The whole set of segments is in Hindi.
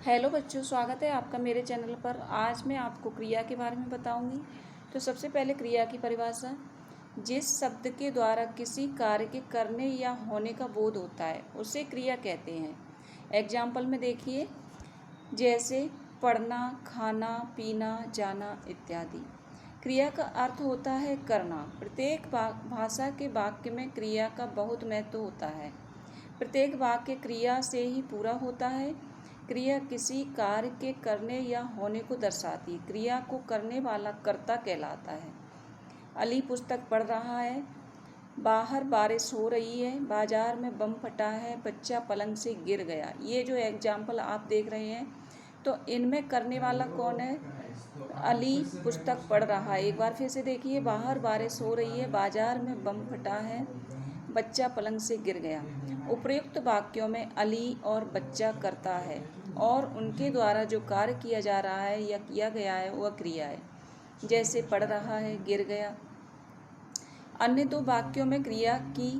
हेलो बच्चों, स्वागत है आपका मेरे चैनल पर। आज मैं आपको क्रिया के बारे में बताऊंगी। तो सबसे पहले क्रिया की परिभाषा। जिस शब्द के द्वारा किसी कार्य के करने या होने का बोध होता है उसे क्रिया कहते हैं। एग्जाम्पल में देखिए, जैसे पढ़ना, खाना, पीना, जाना इत्यादि। क्रिया का अर्थ होता है करना। प्रत्येक भाषा के वाक्य में क्रिया का बहुत महत्व होता है। प्रत्येक वाक्य क्रिया से ही पूरा होता है। क्रिया किसी कार्य के करने या होने को दर्शाती। क्रिया को करने वाला कर्ता कहलाता है। अली पुस्तक पढ़ रहा है, बाहर बारिश हो रही है, बाजार में बम फटा है, बच्चा पलंग से गिर गया। ये जो एग्जाम्पल आप देख रहे हैं, तो इनमें करने वाला कौन है? अली पुस्तक पढ़ रहा है। एक बार फिर से देखिए, बाहर बारिश हो रही है, बाजार में बम फटा है, बच्चा पलंग से गिर गया। उपर्युक्त वाक्यों में अली और बच्चा कर्ता है और उनके द्वारा जो कार्य किया जा रहा है या किया गया है वह क्रिया है। जैसे पढ़ रहा है, गिर गया। अन्य दो वाक्यों में क्रिया की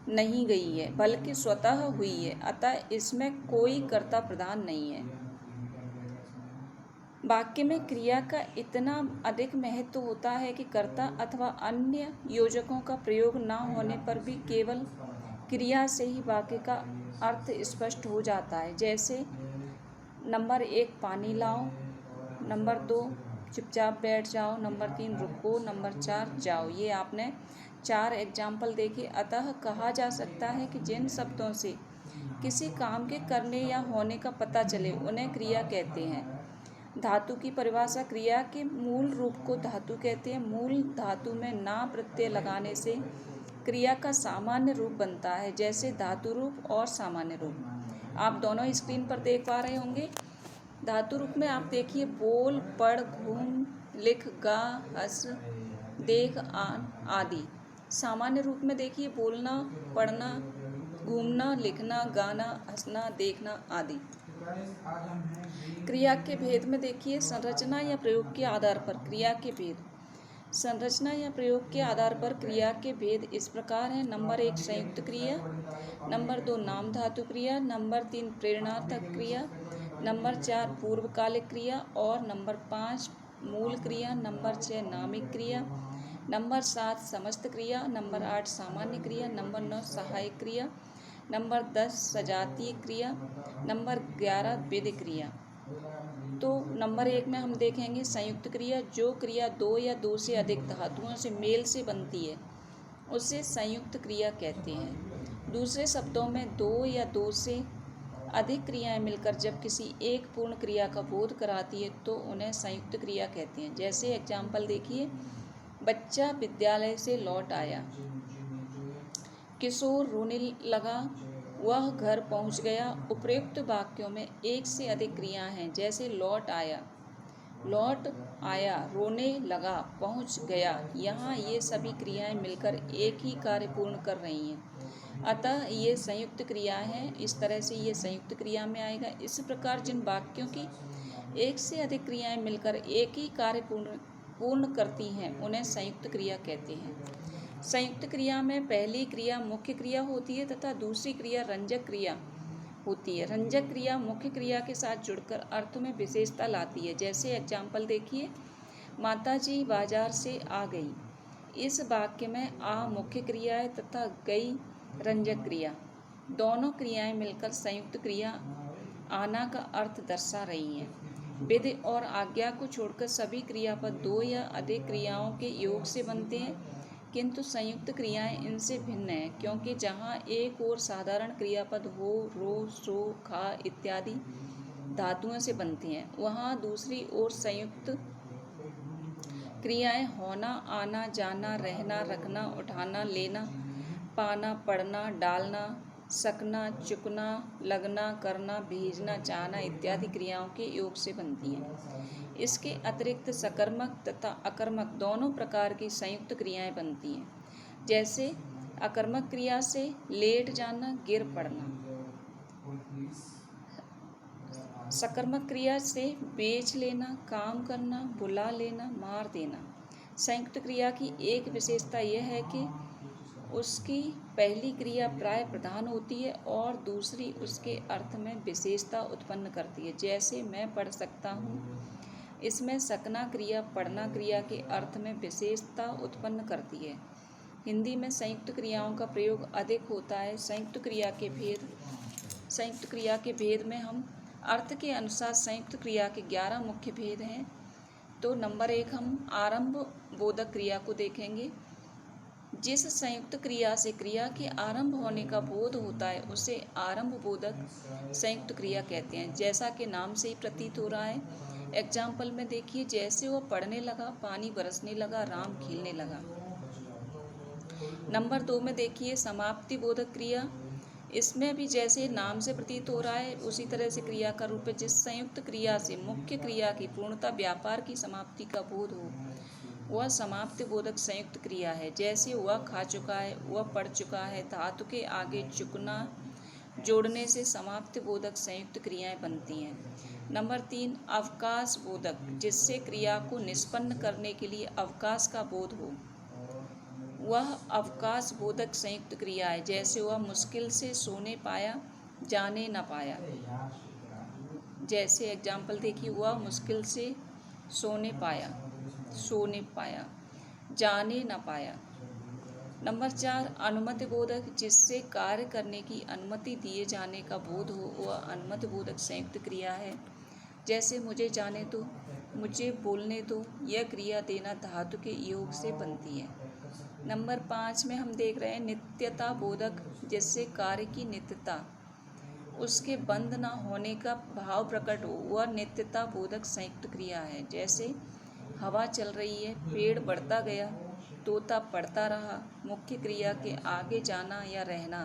नहीं गई है बल्कि स्वतः हुई है, अतः इसमें कोई कर्ता प्रधान नहीं है। वाक्य में क्रिया का इतना अधिक महत्व होता है कि कर्ता अथवा अन्य योजकों का प्रयोग न होने पर भी केवल क्रिया से ही वाक्य का अर्थ स्पष्ट हो जाता है। जैसे नंबर 1 पानी लाओ, नंबर 2 चुपचाप बैठ जाओ, नंबर 3 रुको, नंबर 4 जाओ। ये आपने 4 एग्जाम्पल देखे। अतः कहा जा सकता है कि जिन शब्दों से किसी काम के करने या होने का पता चले उन्हें क्रिया कहते हैं। धातु की परिभाषा। क्रिया के मूल रूप को धातु कहते हैं। मूल धातु में ना प्रत्यय लगाने से क्रिया का सामान्य रूप बनता है। जैसे धातु रूप और सामान्य रूप आप दोनों स्क्रीन पर देख पा रहे होंगे। धातु रूप में आप देखिए, बोल, पढ़, घूम, लिख, गा, हंस, देख, आन आदि। सामान्य रूप में देखिए, बोलना, पढ़ना, घूमना, लिखना, गाना, हंसना, देखना आदि। क्रिया के भेद में देखिए, संरचना या प्रयोग के आधार पर क्रिया के भेद। संरचना या प्रयोग के आधार पर क्रिया के भेद इस प्रकार हैं। नंबर 1 संयुक्त क्रिया, नंबर 2 नाम धातु क्रिया, नंबर 3 प्रेरणार्थक क्रिया, नंबर 4 पूर्वकालिक क्रिया और नंबर 5 मूल क्रिया, नंबर 6 नामिक क्रिया, नंबर 7 समस्त क्रिया, नंबर 8 सामान्य क्रिया, नंबर 9 सहायक क्रिया, नंबर 10 सजातीय क्रिया, नंबर 11 विधि क्रिया। तो नंबर 1 में हम देखेंगे संयुक्त क्रिया। जो क्रिया 2 या 2 से अधिक धातुओं से मेल से बनती है उसे संयुक्त क्रिया कहते हैं। दूसरे शब्दों में 2 या 2 से अधिक क्रियाएं मिलकर जब किसी एक पूर्ण क्रिया का बोध कराती है तो उन्हें संयुक्त क्रिया कहते हैं। जैसे एग्जाम्पल देखिए, बच्चा विद्यालय से लौट आया, किशोर रोने लगा, वह घर पहुंच गया। उपर्युक्त वाक्यों में एक से अधिक क्रियाएं हैं। जैसे लौट आया, रोने लगा, पहुंच गया। यहाँ ये सभी क्रियाएं मिलकर एक ही कार्य पूर्ण कर रही हैं, अतः ये संयुक्त क्रिया है। इस तरह से ये संयुक्त क्रिया में आएगा। इस प्रकार जिन वाक्यों की एक से अधिक क्रियाएं मिलकर एक ही कार्य पूर्ण करती हैं उन्हें संयुक्त क्रिया कहते हैं। संयुक्त क्रिया में पहली क्रिया मुख्य क्रिया होती है तथा दूसरी क्रिया रंजक क्रिया होती है। रंजक क्रिया मुख्य क्रिया के साथ जुड़कर अर्थ में विशेषता लाती है। जैसे एग्जाम्पल देखिए, माताजी बाजार से आ गई। इस वाक्य में आ मुख्य क्रिया है तथा गई रंजक क्रिया। दोनों क्रियाएं मिलकर संयुक्त क्रिया आना का अर्थ दर्शा रही हैं। विधि और आज्ञा को छोड़कर सभी क्रियापद 2 या अधिक क्रियाओं के योग से बनते हैं, किंतु संयुक्त क्रियाएं इनसे भिन्न हैं, क्योंकि जहाँ एक ओर साधारण क्रियापद हो, रो, सो, खा इत्यादि धातुओं से बनती हैं, वहाँ दूसरी ओर संयुक्त क्रियाएं होना, आना, जाना, रहना, रखना, उठाना, लेना, पाना, पढ़ना, डालना, सकना, चुकना, लगना, करना, भेजना, चाहना इत्यादि क्रियाओं के योग से बनती हैं। इसके अतिरिक्त सकर्मक तथा अकर्मक दोनों प्रकार की संयुक्त क्रियाएं बनती हैं। जैसे अकर्मक क्रिया से लेट जाना, गिर पड़ना। सकर्मक क्रिया से बेच लेना, काम करना, बुला लेना, मार देना। संयुक्त क्रिया की एक विशेषता यह है कि उसकी पहली क्रिया प्राय प्रधान होती है और दूसरी उसके अर्थ में विशेषता उत्पन्न करती है। जैसे मैं पढ़ सकता हूँ, इसमें सकना क्रिया पढ़ना क्रिया के अर्थ में विशेषता उत्पन्न करती है। हिंदी में संयुक्त क्रियाओं का प्रयोग अधिक होता है। संयुक्त क्रिया के भेद में हम अर्थ के अनुसार संयुक्त क्रिया के 11 मुख्य भेद हैं। तो नंबर 1 हम आरंभ बोधक क्रिया को देखेंगे। जिस संयुक्त क्रिया से क्रिया के आरंभ होने का बोध होता है उसे आरंभ बोधक संयुक्त क्रिया कहते हैं। जैसा कि नाम से ही प्रतीत हो रहा है, एग्जाम्पल में देखिए, जैसे वह पढ़ने लगा, पानी बरसने लगा, राम खेलने लगा। नंबर 2 में देखिए समाप्ति बोधक क्रिया। इसमें भी जैसे नाम से प्रतीत हो रहा है उसी तरह से क्रिया का रूप है। जिस संयुक्त क्रिया से मुख्य क्रिया की पूर्णता व्यापार की समाप्ति का बोध हो वह समाप्ति बोधक संयुक्त क्रिया है। जैसे वह खा चुका है, वह पढ़ चुका है, धातु के आगे चुकना जोड़ने से समाप्ति बोधक संयुक्त क्रियाएं बनती हैं। नंबर 3 अवकाश बोधक, जिससे क्रिया को निष्पन्न करने के लिए अवकाश का बोध हो वह अवकाश बोधक संयुक्त क्रिया है। जैसे वह मुश्किल से सोने पाया, जाने न पाया। जैसे एग्जाम्पल देखिए, वह मुश्किल से सोने पाया, जाने न पाया। नंबर 4 अनुमति बोधक, जिससे कार्य करने की अनुमति दिए जाने का बोध हो वह अनुमति बोधक संयुक्त क्रिया है। जैसे मुझे जाने दो, मुझे बोलने दो। यह क्रिया देना धातु के योग से बनती है। नंबर 5 में हम देख रहे हैं नित्यता बोधक, जिससे कार्य की नित्यता, उसके बंद न होने का भाव प्रकट हो वह नित्यता बोधक संयुक्त क्रिया है। जैसे हवा चल रही है, पेड़ बढ़ता गया, तोता पढ़ता रहा। मुख्य क्रिया के आगे जाना या रहना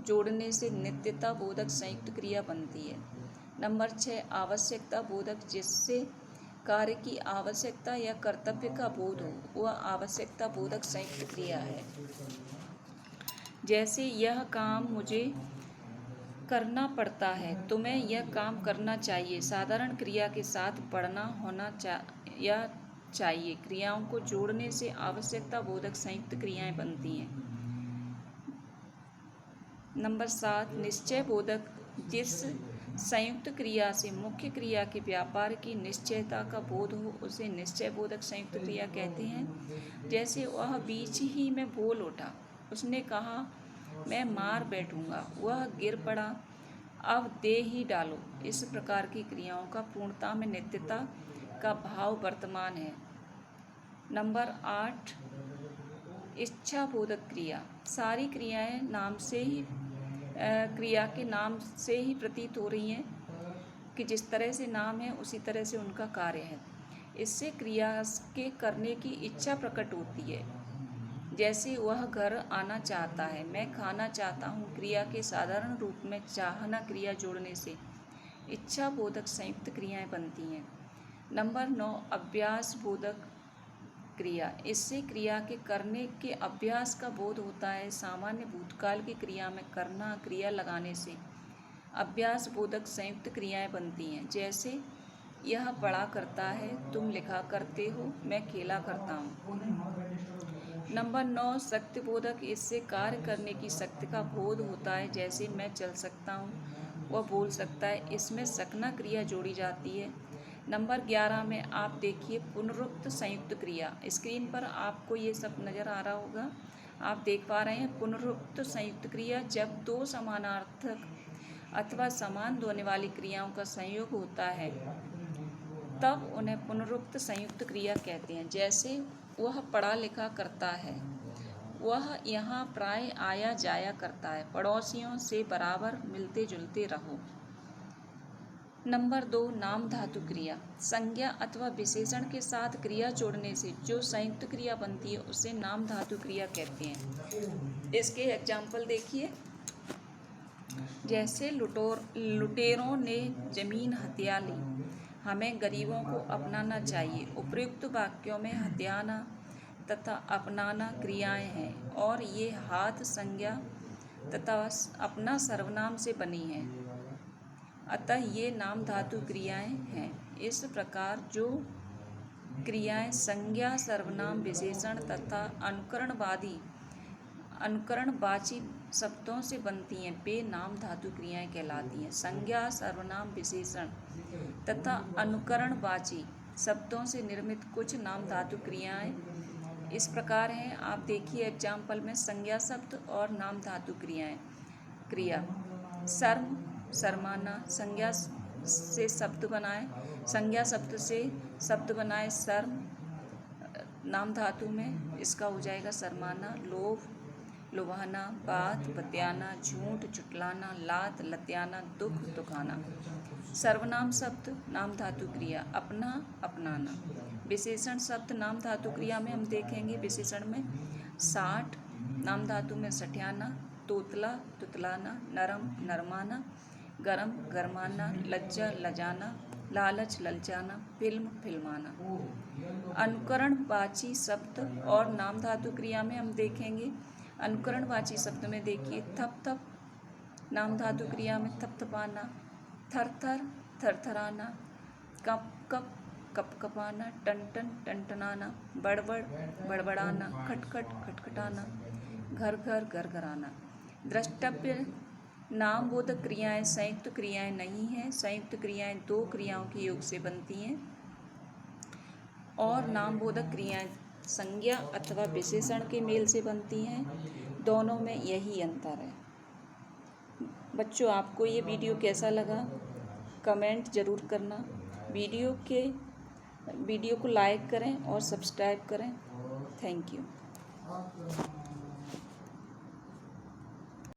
जोड़ने से नित्यता बोधक संयुक्त क्रिया बनती है। नंबर 6 आवश्यकता बोधक, जिससे कार्य की आवश्यकता या कर्तव्य का बोध हो वह आवश्यकता बोधक संयुक्त क्रिया है। जैसे यह काम मुझे करना पड़ता है, तुम्हें यह काम करना चाहिए। साधारण क्रिया के साथ पढ़ना होना चाहिए क्रियाओं को जोड़ने से आवश्यकता बोधक संयुक्त क्रियाएं बनती हैं। नंबर 7 निश्चय बोधक, जिस संयुक्त क्रिया से मुख्य क्रिया के व्यापार की निश्चयता का बोध हो उसे निश्चय बोधक संयुक्त क्रिया कहते हैं। जैसे वह बीच ही में बोल उठा, उसने कहा मैं मार बैठूंगा, वह गिर पड़ा, अब दे ही डालो। इस प्रकार की क्रियाओं का पूर्णता में नित्यता का भाव वर्तमान है। नंबर 8 इच्छा बोधक क्रिया। सारी क्रियाएं क्रिया के नाम से ही प्रतीत हो रही हैं कि जिस तरह से नाम है उसी तरह से उनका कार्य है। इससे क्रिया के करने की इच्छा प्रकट होती है। जैसे वह घर आना चाहता है, मैं खाना चाहता हूँ। क्रिया के साधारण रूप में चाहना क्रिया जोड़ने से इच्छा बोधक संयुक्त क्रियाएं बनती हैं। नंबर 9 अभ्यास बोधक क्रिया। इससे क्रिया के करने के अभ्यास का बोध होता है। सामान्य भूतकाल की क्रिया में करना क्रिया लगाने से अभ्यास बोधक संयुक्त क्रियाएं बनती हैं। जैसे यह पढ़ा करता है, तुम लिखा करते हो, मैं खेला करता हूँ। नंबर 9 शक्ति बोधक। इससे कार्य करने की शक्ति का बोध होता है। जैसे मैं चल सकता हूँ, वह बोल सकता है। इसमें सकना क्रिया जोड़ी जाती है। नंबर 11 में आप देखिए पुनरुक्त संयुक्त क्रिया। स्क्रीन पर आपको ये सब नज़र आ रहा होगा, आप देख पा रहे हैं। पुनरुक्त संयुक्त क्रिया जब दो समानार्थक अथवा समान ध्वनि वाली क्रियाओं का संयोग होता है तब उन्हें पुनरुक्त संयुक्त क्रिया कहते हैं। जैसे वह पढ़ा लिखा करता है, वह यहाँ प्राय आया जाया करता है। पड़ोसियों से बराबर मिलते जुलते रहो। नंबर 2 नाम धातु क्रिया। संज्ञा अथवा विशेषण के साथ क्रिया जोड़ने से जो संयुक्त क्रिया बनती है उसे नाम धातु क्रिया कहते हैं। इसके एग्जाम्पल देखिए, जैसे लुटेरों ने जमीन हथिया ली, हमें गरीबों को अपनाना चाहिए। उपयुक्त वाक्यों में हथियाना तथा अपनाना क्रियाएं हैं और ये हाथ संज्ञा तथा अपना सर्वनाम से बनी हैं, अतः ये नाम धातु क्रियाएं हैं। इस प्रकार जो क्रियाएं संज्ञा, सर्वनाम, विशेषण तथा अनुकरणवादी अनुकरणवाची शब्दों से बनती हैं वे नाम धातु क्रियाएं कहलाती हैं। संज्ञा, सर्वनाम, विशेषण तथा अनुकरणवाची शब्दों से निर्मित कुछ नाम धातु क्रियाएं इस प्रकार हैं। आप देखिए एग्जाम्पल में संज्ञा शब्द और नाम धातु क्रिया। शर्म, शर्माना, संज्ञा से शब्द बनाए, संज्ञा शब्द से शब्द बनाए शर्म, नाम धातु में इसका हो जाएगा शर्माना। लोभ, लुभाना, बात, बतियाना, झूठ, झुटलाना, लात, लत्याना, दुख, दुखाना। सर्वनाम शब्द नाम धातु क्रिया, अपना, अपनाना। विशेषण शब्द नाम धातु क्रिया में हम देखेंगे विशेषण में साठ, नाम धातु में सठियाना, तोतला, तुतलाना, नरम, नरमाना, गरम, गरमाना, लज्जा, लजाना, लालच, ललचाना, फिल्म, फिल्माना। अनुकरणवाची शब्द और नाम धातु क्रिया में हम देखेंगे अनुकरणवाची शब्द में देखिए थप थप, नाम धातु क्रिया में थपथपाना, थर थर, थरथराना, कप कप, कपकपाना, टन टन, टनटनाना, बड़बड़, बड़बड़ाना, खटखट, खटखटाना, घर घर, घरघराना। द्रष्टव्य नाम बोधक क्रियाएं संयुक्त क्रियाएं नहीं हैं। संयुक्त क्रियाएं दो क्रियाओं के योग से बनती हैं और नाम बोधक क्रियाएं संज्ञा अथवा विशेषण के मेल से बनती हैं। दोनों में यही अंतर है। बच्चों, आपको ये वीडियो कैसा लगा कमेंट ज़रूर करना। वीडियो को लाइक करें और सब्सक्राइब करें। Thank you.